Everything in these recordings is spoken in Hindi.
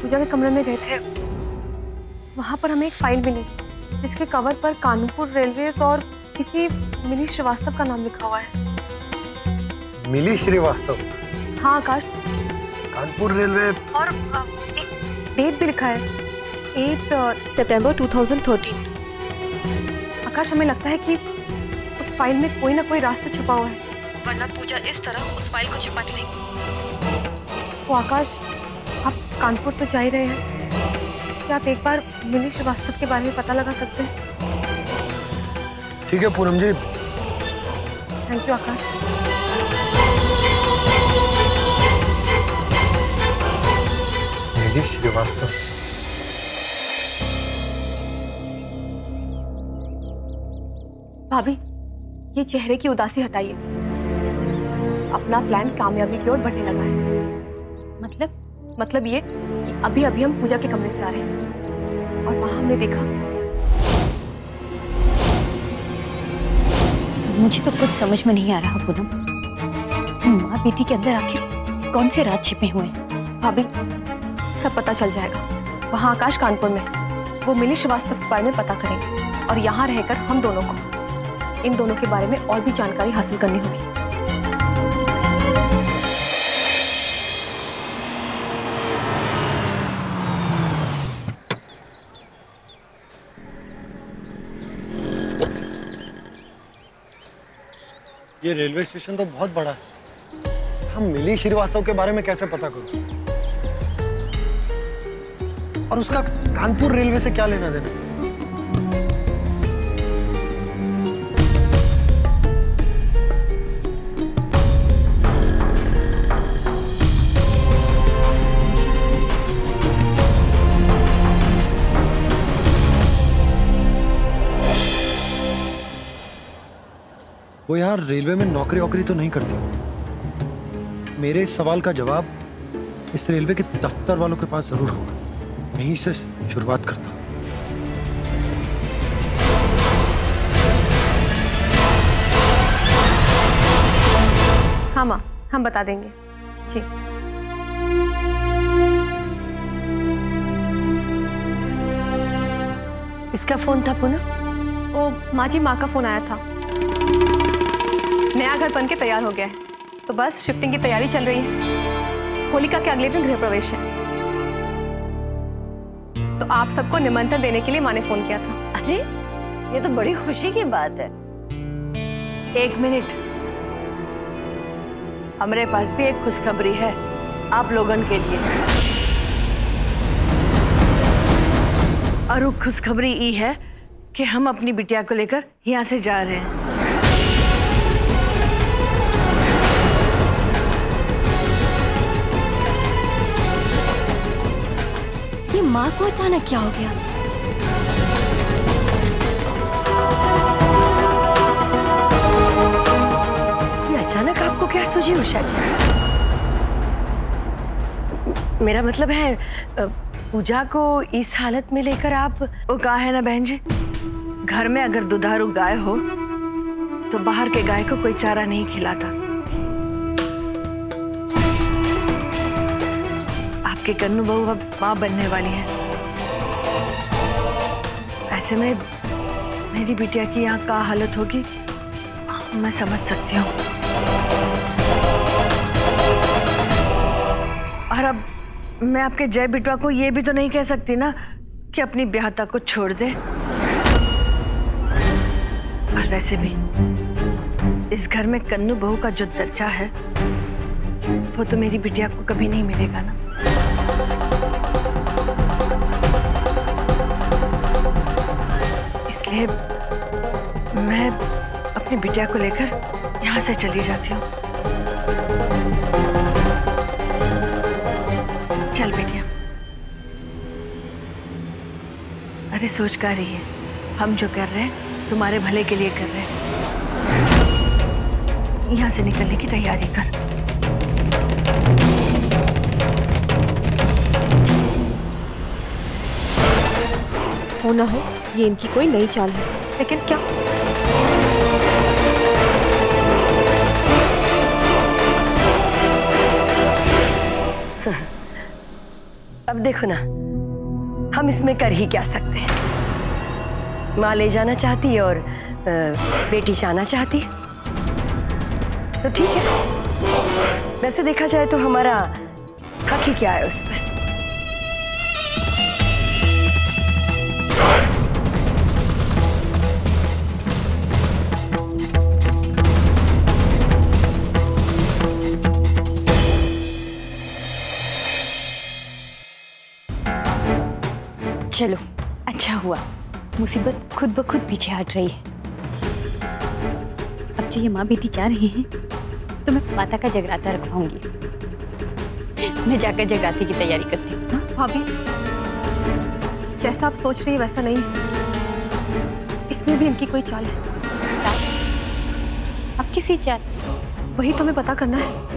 पूजा के कमरे में गए थे, वहां पर हमें एक फाइल मिली जिसके कवर पर कानपुर रेलवे और किसी मिली श्रीवास्तव का नाम लिखा हुआ है। मिली श्रीवास्तव? हाँ आकाश, कानपुर रेलवे। और एक डेट भी लिखा है, 8 सितंबर 2013। आकाश, हमें लगता है कि उस फाइल में कोई ना कोई रास्ता छुपा हुआ है, वरना पूजा इस तरह उस फाइल को छिपा लेंगी। तो आकाश, आप कानपुर तो जा ही रहे हैं, क्या आप एक बार मिली श्रीवास्तव के बारे में पता लगा सकते हैं? ठीक है पूनम जी। थैंक यू आकाश। मिली श्रीवास्तव? भाभी, ये चेहरे की उदासी हटाइए। अपना प्लान कामयाबी की ओर बढ़ने लगा है। मतलब ये कि अभी अभी हम पूजा के कमरे से आ रहे हैं और वहां हमने देखा। मुझे तो कुछ समझ में नहीं आ रहा पूनम, माँ बेटी के अंदर आखिर कौन से राज छिपे हुए हैं? भाभी, सब पता चल जाएगा। वहां आकाश कानपुर में, वो मिली श्रीवास्तव के बारे में पता करेंगे और यहाँ रहकर हम दोनों को इन दोनों के बारे में और भी जानकारी हासिल करनी होगी। ये रेलवे स्टेशन तो बहुत बड़ा है, हम मिली श्रीवास्तव के बारे में कैसे पता करूं? और उसका कानपुर रेलवे से क्या लेना देना? वो यार रेलवे में नौकरी वोकरी तो नहीं करती। मेरे इस सवाल का जवाब इस रेलवे के दफ्तर वालों के पास जरूर होगा। यहीं से शुरुआत करता हूं। हाँ माँ, हम बता देंगे जी। इसका फोन था पुनः? ओ माँ जी, माँ का फोन आया था। नया घर बन के तैयार हो गया है, तो बस शिफ्टिंग की तैयारी चल रही है। होलिका के अगले दिन गृह प्रवेश है, तो आप सबको निमंत्रण देने के लिए माँ ने फोन किया था। अरे ये तो बड़ी खुशी की बात है। एक मिनट, हमारे पास भी एक खुशखबरी है आप लोगन के लिए। और वो खुशखबरी ये है कि हम अपनी बिटिया को लेकर यहाँ से जा रहे हैं। ये माँ को अचानक क्या हो गया? ये अचानक आपको क्या सूझी उषा जी? मेरा मतलब है पूजा को इस हालत में लेकर आप। वो कहा है ना बहन जी, घर में अगर दुधारू गाय हो तो बाहर के गाय को कोई चारा नहीं खिलाता। आपकी कन्नू बहू अब माँ बनने वाली है। ऐसे में मेरी बिटिया की यहाँ क्या हालत होगी मैं समझ सकती हूँ। और अब मैं आपके जय बिटवा को ये भी तो नहीं कह सकती ना कि अपनी ब्याहता को छोड़ दे। और वैसे भी इस घर में कन्नू बहू का जो दर्जा है वो तो मेरी बिटिया को कभी नहीं मिलेगा ना। इसलिए मैं अपनी बिटिया को लेकर यहाँ से चली जाती हूँ। चल बिटिया। अरे सोच कर रही है, हम जो कर रहे हैं तुम्हारे भले के लिए कर रहे हैं। यहाँ से निकलने की तैयारी कर। हो ना हो ये इनकी कोई नई चाल है, लेकिन क्या? अब देखो ना, हम इसमें कर ही क्या सकते हैं। माँ ले जाना चाहती है और बेटी जाना चाहती है, तो ठीक है। वैसे देखा जाए तो हमारा हक ही क्या है उस पर। चलो, अच्छा हुआ मुसीबत खुद ब खुद पीछे हट रही है। अब जो ये माँ बेटी जा रही हैं तो मैं माता का जगराता रखवाऊंगी। मैं जाकर जगराते की तैयारी करती हूँ। हाँ भाभी, जैसा आप सोच रही है वैसा नहीं है। इसमें भी इनकी कोई चाल है। अब किसी चाल? वही तो हमें पता करना है।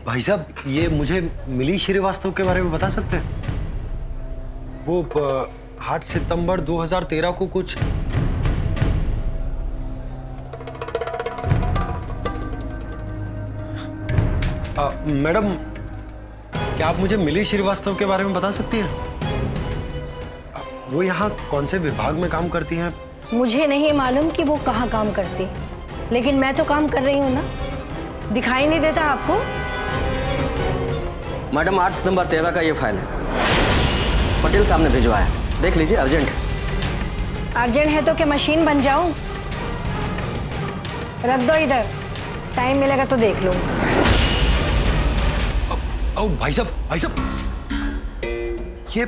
भाई साहब, ये मुझे मिली श्रीवास्तव के बारे में बता सकते हैं? वो 8 सितंबर 2013 को कुछ मैडम, क्या आप मुझे मिली श्रीवास्तव के बारे में बता सकती हैं? वो यहाँ कौन से विभाग में काम करती हैं? मुझे नहीं मालूम कि वो कहाँ काम करती है, लेकिन मैं तो काम कर रही हूँ ना। दिखाई नहीं देता आपको? मैडम, 8 सितंबर 13 का ये फाइल है, पटेल साहब ने भिजवाया, देख लीजिए, अर्जेंट। अर्जेंट है तो क्या मशीन बन जाऊं? रख दो इधर, टाइम मिलेगा तो देख लो। भाई साहब, ये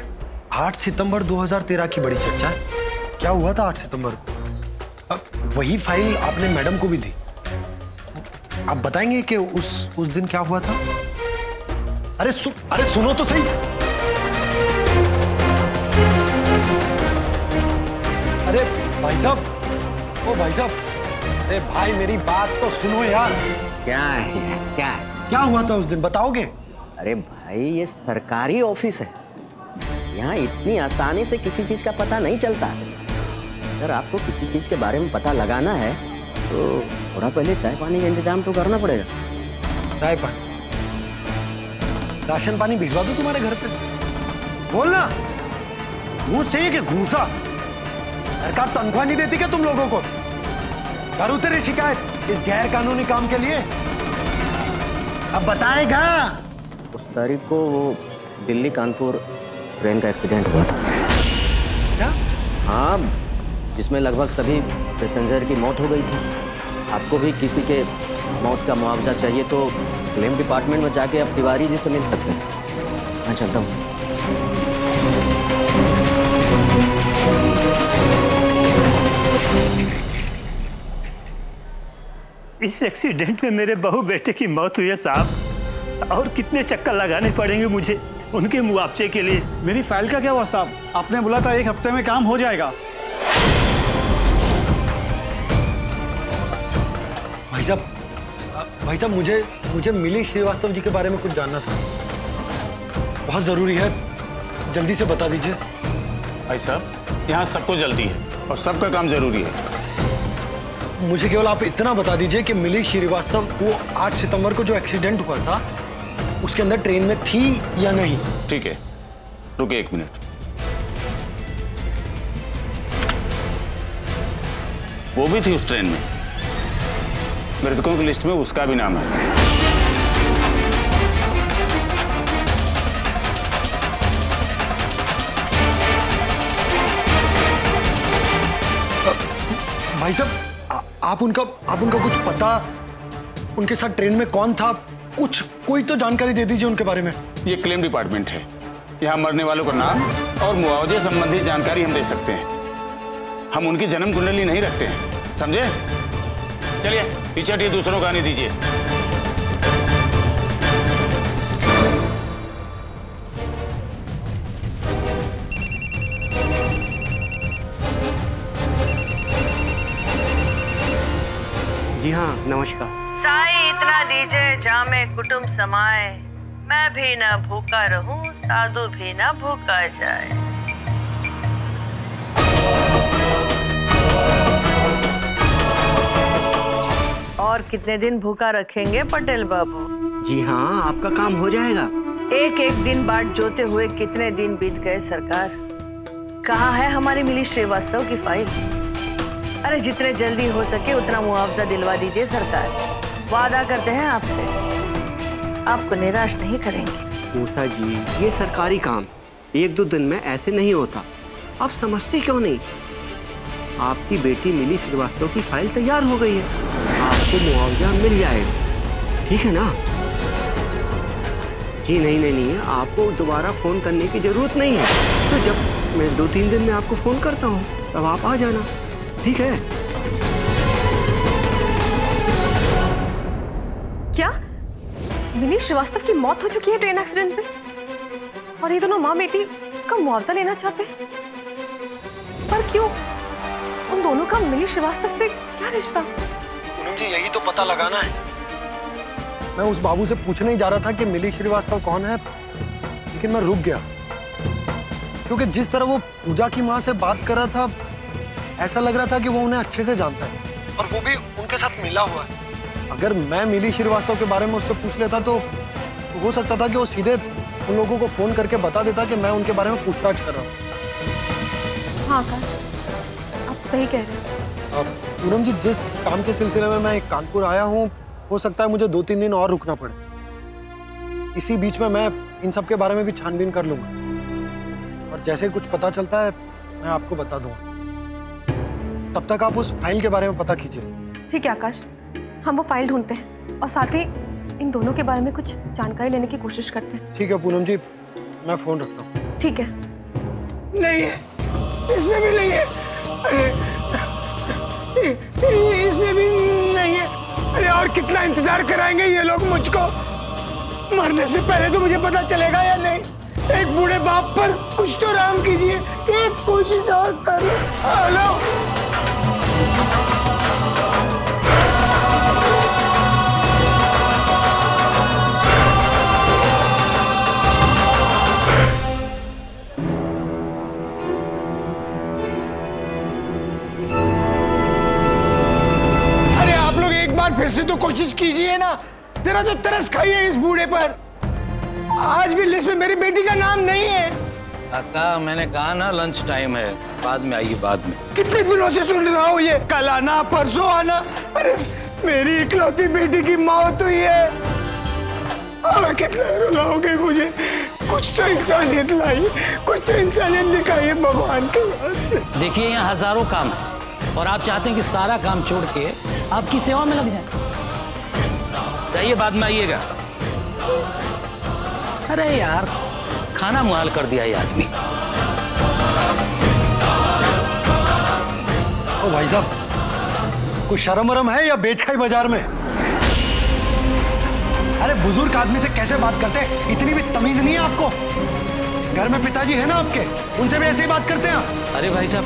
8 सितंबर 2013 की बड़ी चर्चा है। क्या हुआ था 8 सितंबर को? वही फाइल आपने मैडम को भी दी। आप बताएंगे कि उस दिन क्या हुआ था? अरे सुनो तो सही। अरे भाई साहब, ओ भाई साहब, अरे भाई मेरी बात तो सुनो यार। क्या है? क्या हुआ था उस दिन, बताओगे? अरे भाई, ये सरकारी ऑफिस है, यहाँ इतनी आसानी से किसी चीज का पता नहीं चलता। अगर आपको किसी चीज के बारे में पता लगाना है तो थोड़ा पहले चाय पानी का इंतजाम तो करना पड़ेगा। चाय पानी, राशन पानी भिजवा दो तुम्हारे घर पे। बोलना, घूस चाहिए कि घूसा? सरकार तनख्वाह नहीं देती क्या तुम लोगों को? करूँ तेरी शिकायत इस गैर कानूनी काम के लिए? अब बताएगा। उस तारीख को वो दिल्ली कानपुर ट्रेन का एक्सीडेंट हुआ था। क्या? हाँ, जिसमें लगभग सभी पैसेंजर की मौत हो गई थी। आपको भी किसी के मौत का मुआवजा चाहिए तो क्लेम डिपार्टमेंट में जाके आप तिवारी जी से मिल सकते हैं। मैं चलता हूँ। इस एक्सीडेंट में मेरे बहू बेटे की मौत हुई है साहब, और कितने चक्कर लगाने पड़ेंगे मुझे उनके मुआवजे के लिए। मेरी फाइल का क्या हुआ साहब? आपने बोला था 1 हफ्ते में काम हो जाएगा। भाई साहब, मुझे मिली श्रीवास्तव जी के बारे में कुछ जानना था। बहुत जरूरी है, जल्दी से बता दीजिए। भाई साहब, यहाँ सबको जल्दी है और सबका काम जरूरी है। मुझे केवल आप इतना बता दीजिए कि मिली श्रीवास्तव वो 8 सितंबर को जो एक्सीडेंट हुआ था उसके अंदर ट्रेन में थी या नहीं? ठीक है, रुकिए 1 मिनट। वो भी थी उस ट्रेन में, मृतकों की लिस्ट में उसका भी नाम है। भाई साहब, आप उनका कुछ पता, उनके साथ ट्रेन में कौन था, कोई तो जानकारी दे दीजिए उनके बारे में। ये क्लेम डिपार्टमेंट है, यहाँ मरने वालों का नाम और मुआवजे संबंधी जानकारी हम दे सकते हैं। हम उनकी जन्म कुंडली नहीं रखते हैं, समझे? चलिए पीछे हटिए, दूसरों का नहीं दीजिए। जी हाँ, नमस्कार। साइद, इतना दीजिए जामे कुटुंब समाए, मैं भी ना भूखा रहूं, साधु भी ना भूखा जाए। और कितने दिन भूखा रखेंगे पटेल बाबू? जी हाँ, आपका काम हो जाएगा। एक एक दिन बाट जोते हुए कितने दिन बीत गए सरकार। कहाँ है हमारी मिली श्रीवास्तव की फाइल? अरे जितने जल्दी हो सके उतना मुआवजा दिलवा दीजिए सरकार। वादा करते हैं आपसे, आपको निराश नहीं करेंगे। मूसा जी, ये सरकारी काम 1-2 दिन में ऐसे नहीं होता। आप समझते क्यों नहीं? आपकी बेटी मिली श्रीवास्तव की फाइल तैयार हो गई है, आपको मुआवजा मिल जाएगा, ठीक है ना? जी नहीं, आपको दोबारा फोन करने की जरूरत नहीं है। तो जब मैं 2-3 दिन में आपको फोन करता हूँ तब आप आ जाना, ठीक है? क्या मिली श्रीवास्तव की मौत हो चुकी है ट्रेन एक्सीडेंट में, और ये दोनों माँ बेटी उसका मुआवजा लेना चाहते हैं? पर क्यों? उन दोनों का मिली श्रीवास्तव से क्या रिश्ता? पूनम जी, यही तो पता लगाना है। मैं उस बाबू से पूछने ही जा रहा था कि मिली श्रीवास्तव कौन है, लेकिन मैं रुक गया क्योंकि जिस तरह वो पूजा की माँ से बात कर रहा था, ऐसा लग रहा था कि वो उन्हें अच्छे से जानता है और वो भी उनके साथ मिला हुआ है। अगर मैं मिली श्रीवास्तव के बारे में उससे पूछ लेता तो हो सकता था कि वो सीधे उन लोगों को फोन करके बता देता कि मैं उनके बारे में पूछताछ कर रहा हूँ। हाँ आकाश, आप सही कह रहे हैं। पूनम जी, जिस काम के सिलसिले में मैं कानपुर आया हूँ, हो सकता है मुझे 2-3 दिन और रुकना पड़े। इसी बीच में मैं इन सब के बारे में भी छानबीन कर लूंगा और जैसे कुछ पता चलता है मैं आपको बता दूंगा। तब तक आप उस फाइल के बारे में पता कीजिए। ठीक है आकाश, हम वो फाइल ढूंढते हैं और साथ ही इन दोनों के बारे में कुछ जानकारी लेने की कोशिश करते हैं। ठीक है पूनम जी, मैं फोन रखता हूँ। ठीक है। नहीं है, इसमें भी नहीं है। अरे इसमें भी नहीं है। अरे और कितना इंतजार कराएंगे ये लोग मुझको? मरने से पहले तो मुझे पता चलेगा या नहीं? एक बूढ़े बाप पर कुछ तो रहम कीजिए, एक कोशिश और कर लो। हेलो, फिर से तो कोशिश कीजिए ना, जरा तो तरस खाइए इस बूढ़े पर। आज भी लिस्ट में मेरी बेटी का नाम नहीं है। काका, मैंने कहा ना लंच टाइम है, बाद में आइए, बाद में। कितने दिनों से सुन रहा हूँ ये, कल आना परसों आना। अरे मेरी इकलौती बेटी की मौत हुई है, और कितना रुलाओगे मुझे? कुछ तो इंसानियत लाइए, कुछ तो इंसानियत दिखाइए भगवान के वास्ते। देखिए, यहाँ हजारों काम है और आप चाहते हैं कि सारा काम छोड़ के आपकी सेवा में लग जाए। जाइए, बाद में आइएगा। अरे यार, खाना मुहाल कर दिया ये आदमी। ओ भाई साहब, कोई शर्म वरम है या बेच खाई बाजार में? अरे बुजुर्ग आदमी से कैसे बात करते हैं? इतनी भी तमीज नहीं है आपको? घर में पिताजी है ना आपके, उनसे भी ऐसे ही बात करते हैं? अरे भाई साहब,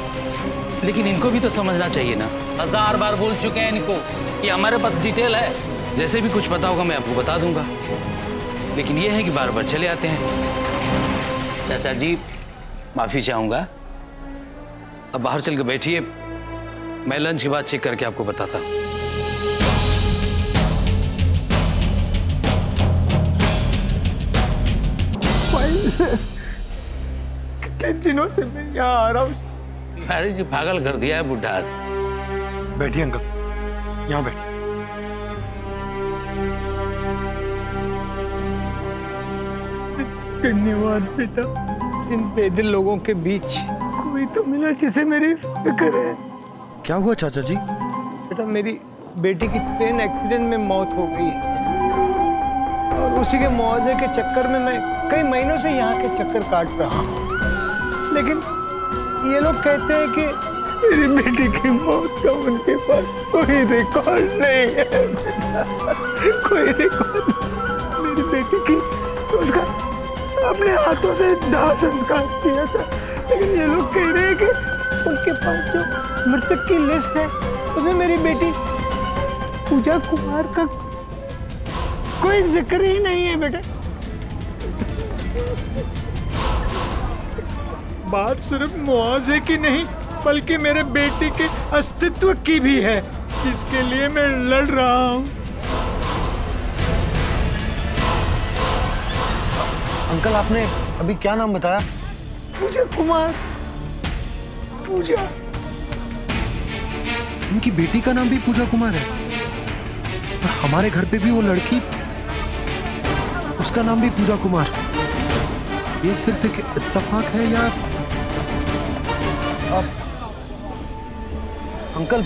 लेकिन इनको भी तो समझना चाहिए ना। 1000 बार बोल चुके हैं इनको कि हमारे पास डिटेल है, जैसे भी कुछ पता होगा मैं आपको बता दूंगा, लेकिन ये है कि बार बार चले आते हैं। चाचा जी, माफी चाहूंगा, अब बाहर चल के बैठिए, मैं लंच के बाद चेक करके आपको बताता हूँ। कितने दिनों से मैं यहाँ आ रहा हूँ। अरे जी, पागल कर दिया है बुढ़ा आदमी। बैठिए अंकल, यहाँ बैठिए। धन्यवाद बेटा, इन बेदिल लोगों के बीच कोई तो मिला जिसे मेरी फिक्र है। क्या हुआ चाचा जी? बेटा, मेरी बेटी की ट्रेन एक्सीडेंट में मौत हो गई और उसी के मुआवजे के चक्कर में मैं कई महीनों से यहाँ के चक्कर काट रहा हूँ, लेकिन ये लोग कहते हैं कि मेरी बेटी की मौत का उनके पास कोई रिकॉर्ड नहीं है। कोई रिकॉर्ड मेरी बेटी की, तो उसका अपने हाथों से दाह संस्कार किया था, लेकिन ये लोग कह रहे हैं कि उनके पास जो मृतक की लिस्ट है उसमें मेरी बेटी पूजा कुमार का कोई जिक्र ही नहीं है बेटे। बात सिर्फ मुआवजे की नहीं बल्कि मेरे बेटे के अस्तित्व की भी है, जिसके लिए मैं लड़ रहा हूँ। अंकल आपने अभी क्या नाम बताया? पूजा कुमार। पूजा। उनकी बेटी का नाम भी पूजा कुमार है और हमारे घर पे भी वो लड़की, उसका नाम भी पूजा कुमार। ये सिर्फ एक इत्तेफाक है या अंकल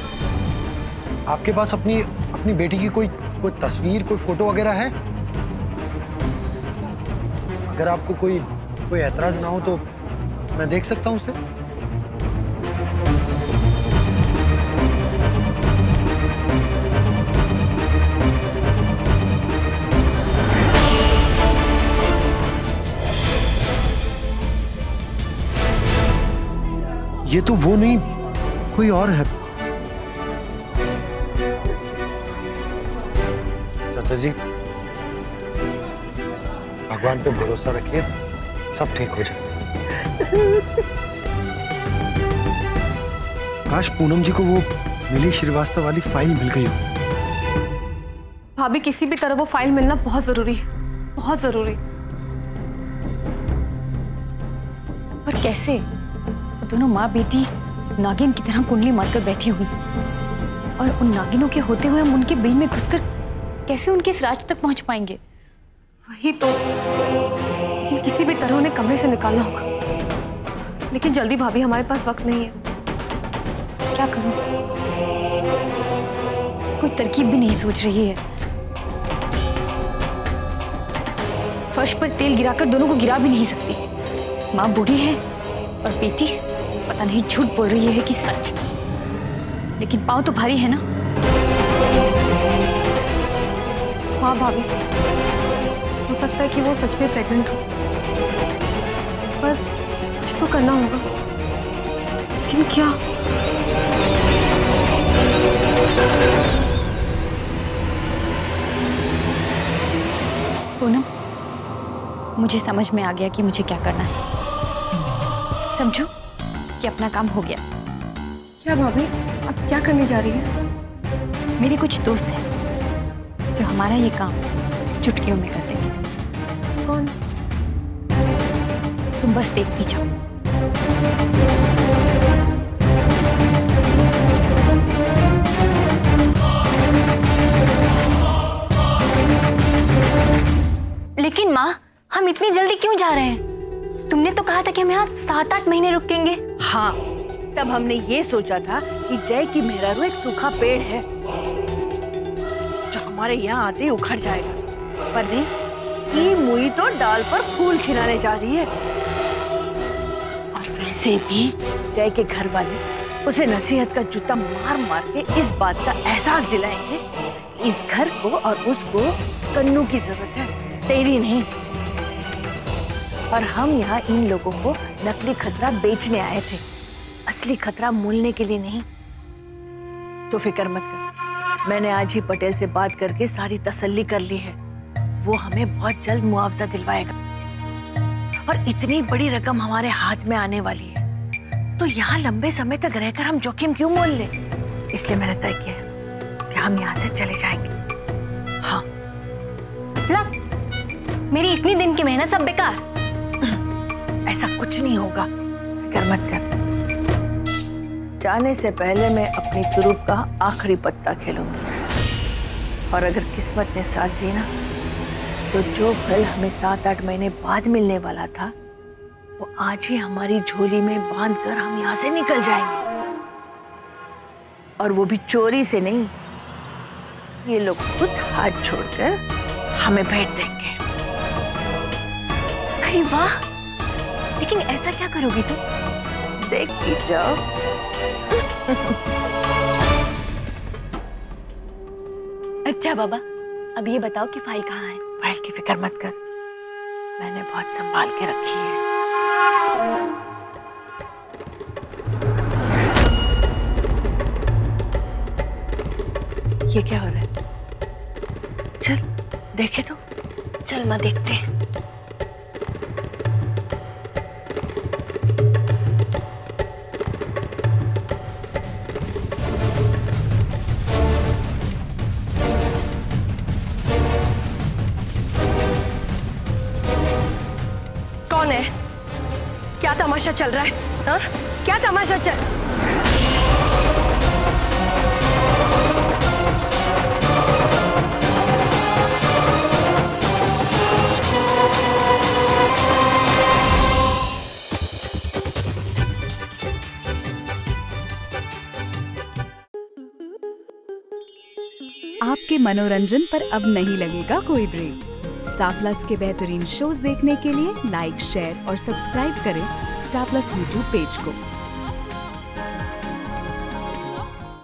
आपके पास अपनी बेटी की कोई तस्वीर, कोई फोटो वगैरह है? अगर आपको कोई ऐतराज ना हो तो मैं देख सकता हूं उसे। ये तो वो नहीं, कोई और है। चाचा जी भगवान पे भरोसा रखिए, सब ठीक हो जाए। काश पूनम जी को वो मिली श्रीवास्तव वाली फाइल मिल गई हो। भाभी किसी भी तरह वो फाइल मिलना बहुत जरूरी है, बहुत जरूरी। पर कैसे? वो दोनों माँ बेटी नागिन की तरह कुंडली मारकर बैठी हुई, और उन नागिनों के होते हुए हम उनके बिल में घुसकर कैसे उनके इस राज तक पहुंच पाएंगे? वही तो, लेकिन किसी भी तरह उन्हें कमरे से निकालना होगा। लेकिन जल्दी भाभी, हमारे पास वक्त नहीं है। क्या करूं? कोई तरकीब भी नहीं सूझ रही है। फर्श पर तेल गिराकर दोनों को गिरा भी नहीं सकती। माँ बूढ़ी है और बेटी पता नहीं झूठ बोल रही है कि सच। लेकिन पाँव तो भारी है ना। हाँ भाभी, हो सकता है कि वो सच में प्रेग्नेंट हो, पर कुछ तो करना होगा। लेकिन क्या? पूनम, मुझे समझ में आ गया कि मुझे क्या करना है। समझो कि अपना काम हो गया। क्या भाभी, अब क्या करने जा रही है? मेरे कुछ दोस्त हैं जो हमारा ये काम चुटकियों में कर देंगे। कौन? तुम बस देखती जाओ। लेकिन माँ, हम इतनी जल्दी क्यों जा रहे हैं? तुमने तो कहा था कि हम यहाँ 7-8 महीने रुकेंगे। हाँ, तब हमने ये सोचा था कि जय की मेहरारू एक सूखा पेड़ है जो हमारे यहाँ आते ही उखड़ जाएगा, पर नहीं, ये मुई तो डाल पर फूल खिलाने जा रही है। और वैसे भी जय के घर वाले उसे नसीहत का जूता मार मार के इस बात का एहसास दिलाएंगे, इस घर को और उसको कन्नू की जरूरत है, तेरी नहीं। और हम यहाँ इन लोगों को नकली खतरा बेचने आए थे, असली खतरा मोलने के लिए नहीं। तो फिक्र मत कर, मैंने आज ही पटेल से बात करके सारी तसल्ली कर ली है। वो हमें बहुत जल्द मुआवजा दिलवाएगा और इतनी बड़ी रकम हमारे हाथ में आने वाली है, तो यहाँ लंबे समय तक रहकर हम जोखिम क्यों मोल लें? इसलिए मैंने तय किया कि हम यहाँ से चले जाएंगे। हाँ, मेरी इतनी दिन की मेहनत सब बेकार। ऐसा कुछ नहीं होगा, फिक्र मत कर। जाने से पहले मैं अपनी तुरुप का आखिरी पत्ता खेलूंगी, और अगर किस्मत ने साथ दी ना, तो जो फल हमें 7-8 महीने बाद मिलने वाला था, वो आज ही हमारी झोली में बांधकर हम यहाँ से निकल जाएंगे। और वो भी चोरी से नहीं, ये लोग खुद हाथ छोड़कर हमें भेंट देंगे। अरे वाह, लेकिन ऐसा क्या करोगी तुम? देखती जाओ। अच्छा बाबा, अब ये बताओ कि फाइल कहाँ है? फाइल की फिक्र मत कर, मैंने बहुत संभाल के रखी है। ये क्या हो रहा है? चल देखे तो। चल माँ देखते हैं। कौन है? क्या तमाशा चल रहा है? हाँ? क्या तमाशा चल? आपके मनोरंजन पर अब नहीं लगेगा कोई ब्रेक। स्टार प्लस के बेहतरीन शोज देखने के लिए लाइक, शेयर और सब्सक्राइब करें स्टार प्लस यूट्यूब पेज को।